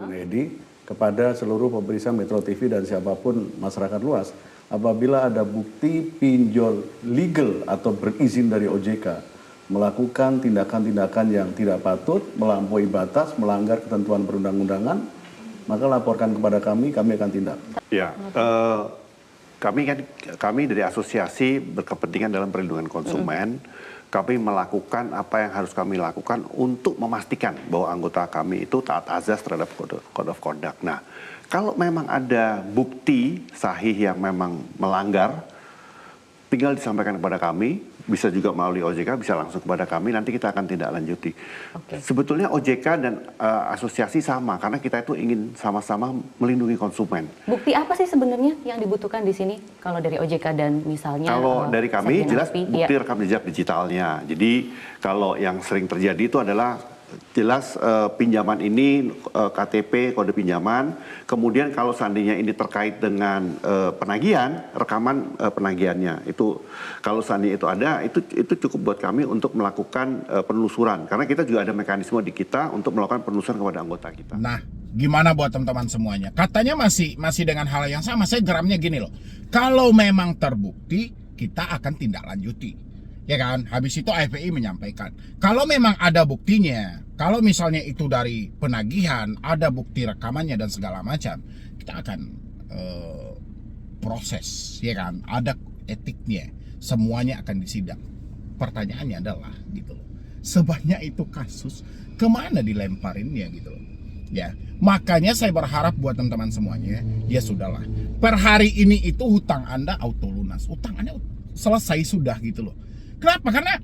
Bung Edi, kepada seluruh pemirsa Metro TV dan siapapun masyarakat luas, apabila ada bukti pinjol legal atau berizin dari OJK melakukan tindakan-tindakan yang tidak patut, melampaui batas, melanggar ketentuan perundang-undangan, maka laporkan kepada kami akan tindak. Ya, kami dari asosiasi berkepentingan dalam perlindungan konsumen, kami melakukan apa yang harus kami lakukan untuk memastikan bahwa anggota kami itu taat azas terhadap code of conduct. Nah, kalau memang ada bukti sahih yang memang melanggar, tinggal disampaikan kepada kami, bisa juga melalui OJK, bisa langsung kepada kami, nanti kita akan tindak lanjuti. Sebetulnya OJK dan asosiasi sama, karena kita itu ingin sama-sama melindungi konsumen. Bukti apa sih sebenarnya yang dibutuhkan di sini kalau dari OJK dan misalnya? Kalau dari kami jelas bukti ya. rekam jejak digitalnya. Jadi kalau yang sering terjadi itu adalah jelas pinjaman ini KTP, kode pinjaman. Kemudian kalau seandainya ini terkait dengan penagihan, rekaman penagihannya. Itu kalau seandainya itu ada, itu cukup buat kami untuk melakukan penelusuran. Karena kita juga ada mekanisme di kita untuk melakukan penelusuran kepada anggota kita. Nah, gimana buat teman-teman semuanya? Katanya masih dengan hal yang sama. Saya geramnya gini loh. Kalau memang terbukti, kita akan tindak lanjuti. Ya kan, habis itu FPI menyampaikan kalau memang ada buktinya, kalau misalnya itu dari penagihan, ada bukti rekamannya dan segala macam, kita akan proses, ya kan, ada etiknya, semuanya akan disidang. Pertanyaannya adalah gitu loh, sebanyak itu kasus kemana dilemparinnya gitu loh. Ya, makanya saya berharap buat teman-teman semuanya, ya sudahlah, per hari ini itu hutang Anda auto lunas, hutang Anda selesai sudah gitu loh. Kenapa? Karena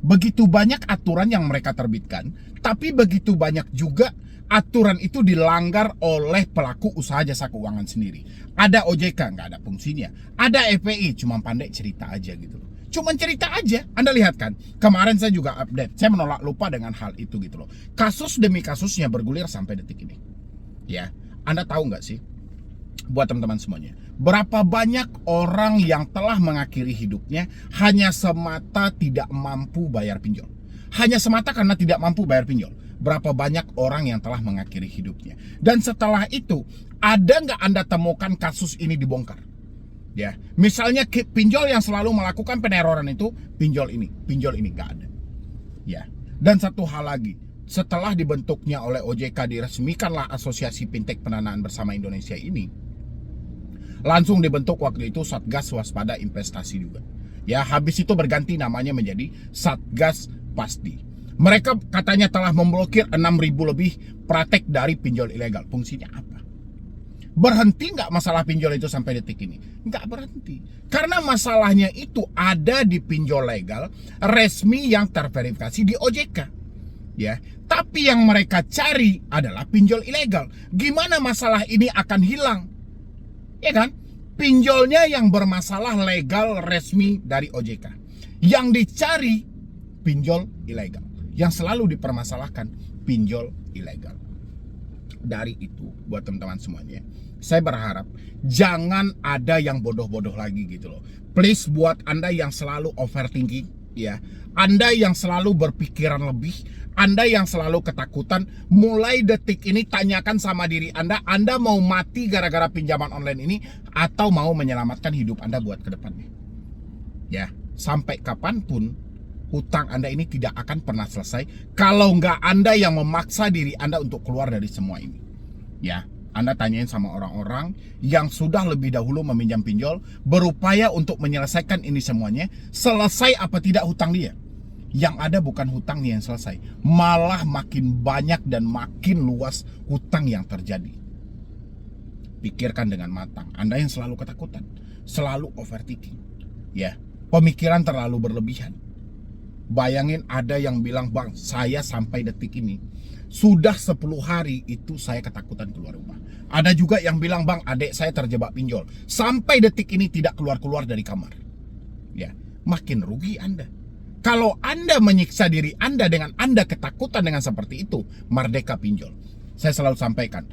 begitu banyak aturan yang mereka terbitkan, tapi begitu banyak juga aturan itu dilanggar oleh pelaku usaha jasa keuangan sendiri. Ada OJK, nggak ada fungsinya. Ada FPI, cuma pandai cerita aja gitu loh. Cuma cerita aja. Anda lihat kan, kemarin saya juga update. Saya menolak lupa dengan hal itu gitu loh. Kasus demi kasusnya bergulir sampai detik ini. Ya, Anda tahu nggak sih? Buat teman-teman semuanya, berapa banyak orang yang telah mengakhiri hidupnya hanya semata tidak mampu bayar pinjol. Hanya semata karena tidak mampu bayar pinjol. Berapa banyak orang yang telah mengakhiri hidupnya. Dan setelah itu, ada nggak Anda temukan kasus ini dibongkar? Ya, misalnya pinjol yang selalu melakukan peneroran itu, pinjol ini nggak ada. Ya, dan satu hal lagi, setelah dibentuknya oleh OJK, diresmikanlah Asosiasi Fintech Pendanaan Bersama Indonesia ini, langsung dibentuk waktu itu Satgas Waspada Investasi juga. Ya, habis itu berganti namanya menjadi Satgas Pasti. Mereka katanya telah memblokir 6.000 lebih praktek dari pinjol ilegal. Fungsinya apa? Berhenti nggak masalah pinjol itu sampai detik ini? Nggak berhenti. Karena masalahnya itu ada di pinjol legal resmi yang terverifikasi di OJK. Ya, tapi yang mereka cari adalah pinjol ilegal. Gimana masalah ini akan hilang? Ya kan? Pinjolnya yang bermasalah legal resmi dari OJK. Yang dicari pinjol ilegal. Yang selalu dipermasalahkan pinjol ilegal. Dari itu, buat teman-teman semuanya, saya berharap jangan ada yang bodoh-bodoh lagi gitu loh. Please, buat Anda yang selalu overthinking, ya, Anda yang selalu berpikiran lebih, Anda yang selalu ketakutan, mulai detik ini tanyakan sama diri Anda mau mati gara-gara pinjaman online ini atau mau menyelamatkan hidup Anda buat ke depannya. Ya, sampai kapanpun hutang Anda ini tidak akan pernah selesai kalau nggak Anda yang memaksa diri Anda untuk keluar dari semua ini. Ya, Anda tanyain sama orang-orang yang sudah lebih dahulu meminjam pinjol, berupaya untuk menyelesaikan ini semuanya, selesai apa tidak hutang dia. Yang ada bukan hutang yang selesai, malah makin banyak dan makin luas hutang yang terjadi. Pikirkan dengan matang. Anda yang selalu ketakutan, selalu overthinking, ya, pemikiran terlalu berlebihan. Bayangin ada yang bilang, "Bang, saya sampai detik ini sudah 10 hari itu saya ketakutan keluar rumah." Ada juga yang bilang, "Bang, adik saya terjebak pinjol, sampai detik ini tidak keluar-keluar dari kamar." Ya, makin rugi Anda. Kalau Anda menyiksa diri Anda dengan Anda ketakutan dengan seperti itu, merdeka pinjol. Saya selalu sampaikan,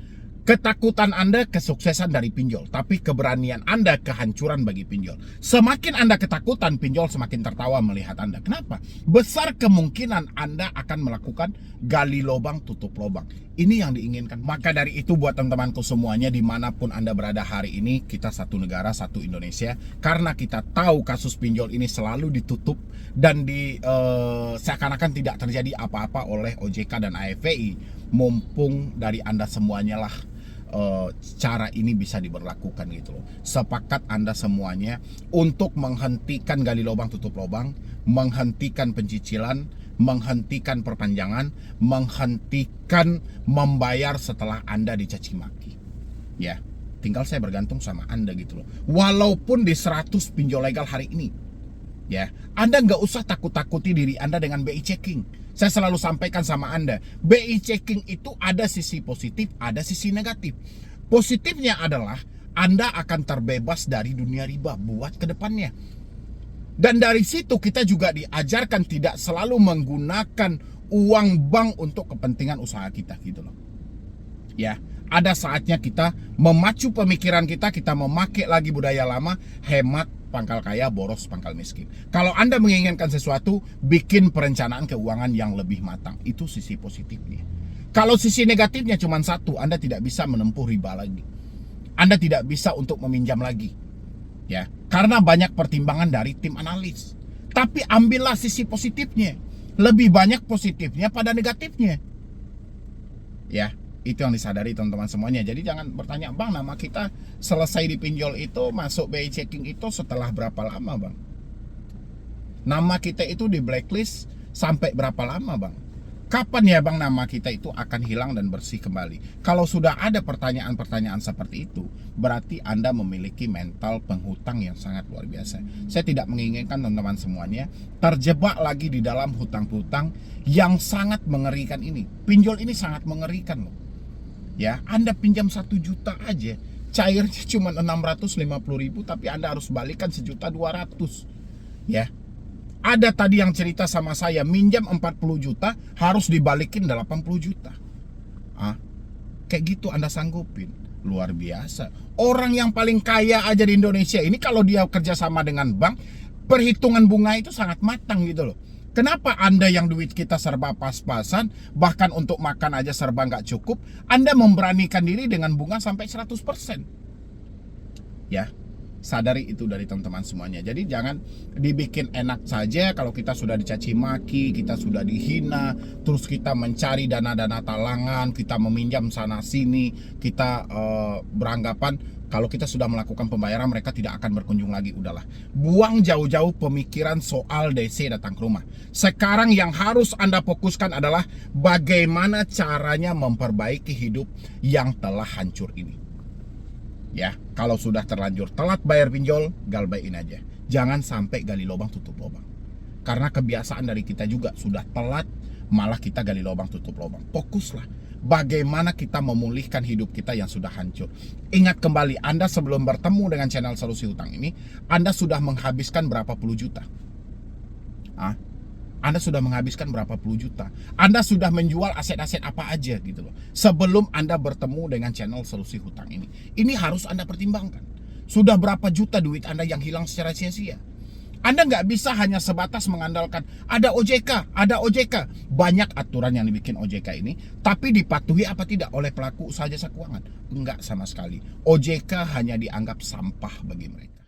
Ketakutan Anda kesuksesan dari pinjol, tapi keberanian Anda kehancuran bagi pinjol. Semakin Anda ketakutan, pinjol semakin tertawa melihat Anda. Kenapa? Besar kemungkinan Anda akan melakukan gali lubang, tutup lubang. Ini yang diinginkan. Maka dari itu buat teman-temanku semuanya, dimanapun Anda berada hari ini, kita satu negara, satu Indonesia. Karena kita tahu kasus pinjol ini selalu ditutup dan seakan-akan tidak terjadi apa-apa oleh OJK dan AFPI. Mumpung dari Anda semuanya lah cara ini bisa diberlakukan gitu loh. Sepakat Anda semuanya untuk menghentikan gali lubang tutup lubang, menghentikan pencicilan, menghentikan perpanjangan, menghentikan membayar setelah Anda dicaci maki. Ya, tinggal saya bergantung sama Anda gitu loh. Walaupun di 100 pinjol legal hari ini, ya, Anda nggak usah takut-takuti diri Anda dengan BI checking. Saya selalu sampaikan sama Anda, BI checking itu ada sisi positif, ada sisi negatif. Positifnya adalah Anda akan terbebas dari dunia riba buat ke depannya. Dan dari situ kita juga diajarkan tidak selalu menggunakan uang bank untuk kepentingan usaha kita gitu loh. Ya, ada saatnya kita memacu pemikiran kita memakai lagi budaya lama, hemat pangkal kaya, boros pangkal miskin. Kalau Anda menginginkan sesuatu, bikin perencanaan keuangan yang lebih matang. Itu sisi positifnya. Kalau sisi negatifnya cuma satu, Anda tidak bisa menempuh riba lagi. Anda tidak bisa untuk meminjam lagi. Ya, karena banyak pertimbangan dari tim analis. Tapi ambillah sisi positifnya. Lebih banyak positifnya pada negatifnya. Ya, itu yang disadari teman-teman semuanya. Jadi jangan bertanya, Bang, nama kita selesai dipinjol itu, masuk BI checking itu setelah berapa lama, Bang? Nama kita itu di blacklist sampai berapa lama, Bang? Kapan ya, Bang, nama kita itu akan hilang dan bersih kembali? Kalau sudah ada pertanyaan-pertanyaan seperti itu, berarti Anda memiliki mental penghutang yang sangat luar biasa. Saya tidak menginginkan teman-teman semuanya terjebak lagi di dalam hutang-hutang yang sangat mengerikan ini. Pinjol ini sangat mengerikan loh. Ya, Anda pinjam 1 juta aja, cairnya cuma 650.000, tapi Anda harus balikan 1.200.000. Ya. Ada tadi yang cerita sama saya, minjam 40 juta harus dibalikin 80 juta. Kayak gitu Anda sanggupin. Luar biasa. Orang yang paling kaya aja di Indonesia ini, kalau dia kerjasama dengan bank, perhitungan bunga itu sangat matang gitu loh. Kenapa Anda yang duit kita serba pas-pasan, bahkan untuk makan aja serba nggak cukup, Anda memberanikan diri dengan bunga sampai 100%? Ya, sadari itu dari teman-teman semuanya. Jadi jangan dibikin enak saja kalau kita sudah dicaci maki, kita sudah dihina, terus kita mencari dana-dana talangan, kita meminjam sana sini, kita beranggapan kalau kita sudah melakukan pembayaran mereka tidak akan berkunjung lagi. Udahlah, buang jauh-jauh pemikiran soal DC datang ke rumah. Sekarang yang harus Anda fokuskan adalah bagaimana caranya memperbaiki hidup yang telah hancur ini. Ya, kalau sudah terlanjur telat bayar pinjol, galbaiin aja. Jangan sampai gali lubang tutup lubang. Karena kebiasaan dari kita juga sudah telat, malah kita gali lubang tutup lubang. Fokuslah bagaimana kita memulihkan hidup kita yang sudah hancur. Ingat kembali, Anda sebelum bertemu dengan channel Solusi Hutang ini, Anda sudah menghabiskan berapa puluh juta? Anda sudah menghabiskan berapa puluh juta? Anda sudah menjual aset-aset apa aja gitu loh, sebelum Anda bertemu dengan channel Solusi Hutang ini. Ini harus Anda pertimbangkan. Sudah berapa juta duit Anda yang hilang secara sia-sia? Anda nggak bisa hanya sebatas mengandalkan ada OJK, ada OJK. Banyak aturan yang dibikin OJK ini, tapi dipatuhi apa tidak oleh pelaku usaha jasa keuangan? Enggak sama sekali. OJK hanya dianggap sampah bagi mereka.